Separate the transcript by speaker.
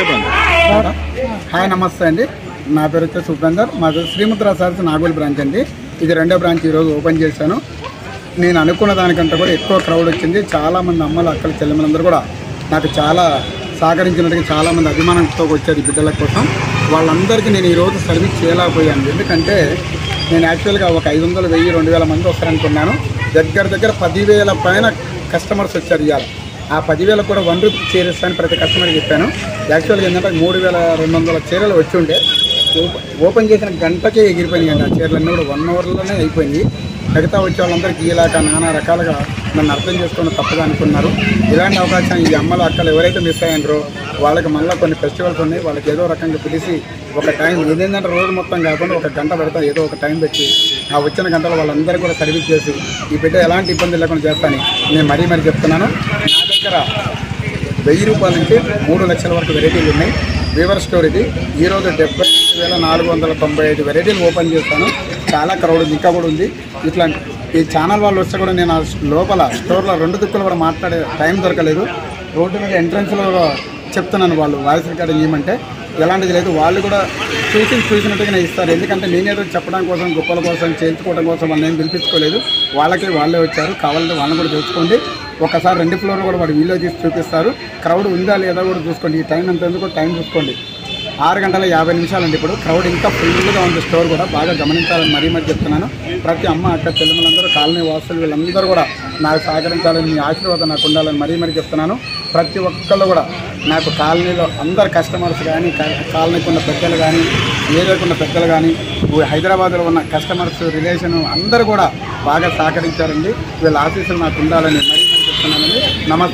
Speaker 1: చెప్పండి.
Speaker 2: హాయ్ నమస్తే అండి, నా పేరు వచ్చి సుబ్రందర్. మాది శ్రీముద్ర సార్స్ నాగోల్ బ్రాంచ్ అండి. ఇది రెండో బ్రాంచ్ ఈరోజు ఓపెన్ చేశాను. నేను అనుకున్న దానికంటే కూడా ఎక్కువ క్రౌడ్ వచ్చింది. చాలామంది అమ్మలు అక్కలు చెల్లెమ్మలందరూ కూడా నాకు చాలా సహకరించినట్టుగా చాలామంది అభిమానంతో వచ్చారు ఈ బిడ్డల కోసం. వాళ్ళందరికీ నేను ఈరోజు సర్వీస్ చేయలేకపోయాను. ఎందుకంటే నేను యాక్చువల్గా ఒక 500, 1000, 2000 మంది వస్తారనుకున్నాను. దగ్గర 10,000 పైన కస్టమర్స్ వచ్చారు ఇవాళ. ఆ 10,000 కూడా 1 రూపీ చేరేస్తాను ప్రతి కస్టమర్కి చెప్పాను. యాక్చువల్గా ఏంటంటే 3,200 చీరలు వచ్చి ఉండే ఓపెన్ చేసిన గంటకే ఎగిరిపోయినాయి. ఆ చీరలన్నీ కూడా 1 అవర్లోనే అయిపోయింది. మిగతా వచ్చే వాళ్ళందరికీ ఇలాగా నానా రకాలుగా నన్ను అర్థం చేసుకుని తప్పగా అనుకున్నారు. ఇలాంటి అవకాశం ఈ అమ్మలు అక్కలు ఎవరైతే మిస్ అయ్యారో వాళ్ళకి మళ్ళీ కొన్ని ఫెస్టివల్స్ ఉన్నాయి. వాళ్ళకి ఏదో రకంగా పిలిచి ఒక టైం ఏదేంటంటే రోజు మొత్తం కాకుండా ఒక గంట పెడతా, ఏదో ఒక టైం పెట్టి ఆ వచ్చిన గంటలు వాళ్ళందరూ కూడా సర్వీస్ చేసి ఈ బిడ్డ ఎలాంటి ఇబ్బంది లేకుండా చేస్తానని నేను మరీ చెప్తున్నాను. నా దగ్గర 1000 రూపాయల నుంచి 3 లక్షల వరకు వెరైటీలు ఉన్నాయి. వీవర్ స్టోర్ ఇది. ఈరోజు 75,495 వెరైటీలు ఓపెన్ చేస్తాను. చాలా క్రౌడ్ ఇంకా కూడా ఉంది. ఇట్లా ఈ ఛానల్ వాళ్ళు వస్తే కూడా నేను లోపల స్టోర్లో 2 దిక్కులు కూడా మాట్లాడే టైం దొరకలేదు. రోడ్డు మీద ఎంట్రన్స్లో చెప్తున్నాను, వాళ్ళు వాయిస్ రికార్డింగ్ చేయమంటే ఎలాంటిది లేదు. వాళ్ళు కూడా చూసినట్టుగానే ఇస్తారు. ఎందుకంటే నేనేదో చెప్పడం కోసం, గొప్పల కోసం, చేయించుకోవడం కోసం వాళ్ళని ఏం పిలిపించుకోలేదు. వాళ్ళే వచ్చారు. కావాలంటే వాళ్ళని కూడా తెలుసుకోండి. ఒకసారి 2 ఫ్లోర్లు కూడా వాడు వీడియో తీసి చూపిస్తారు. క్రౌడ్ ఉందా లేదా కూడా చూసుకోండి. ఈ టైం ఎంత ఎందుకో టైం చూసుకోండి. 6:50 అండి. ఇప్పుడు క్రౌడ్ ఇంకా ఫుల్గా ఉంది. స్టోర్ కూడా బాగా గమనించాలని మరీ చెప్తున్నాను. ప్రతి అమ్మ అక్క చెల్లెమ్మలందరూ, కాలనీ వాసులు వీళ్ళందరూ కూడా నాకు సహకరించాలని, మీ ఆశీర్వాదం నాకు ఉండాలని మరీ చెప్తున్నాను. ప్రతి ఒక్కళ్ళు కూడా నాకు కాలనీలో అందరు కస్టమర్స్ కానీ, కాలనీకి ఉన్న పెద్దలు కానీ, ఏరియాకు ఉన్న పెద్దలు కానీ, హైదరాబాద్లో ఉన్న కస్టమర్స్ రిలేషన్ అందరూ కూడా బాగా సహకరించారండి. వీళ్ళ ఆఫీసులు నాకు ఉండాలని మరీ చెప్తున్నానండి. నమస్తే.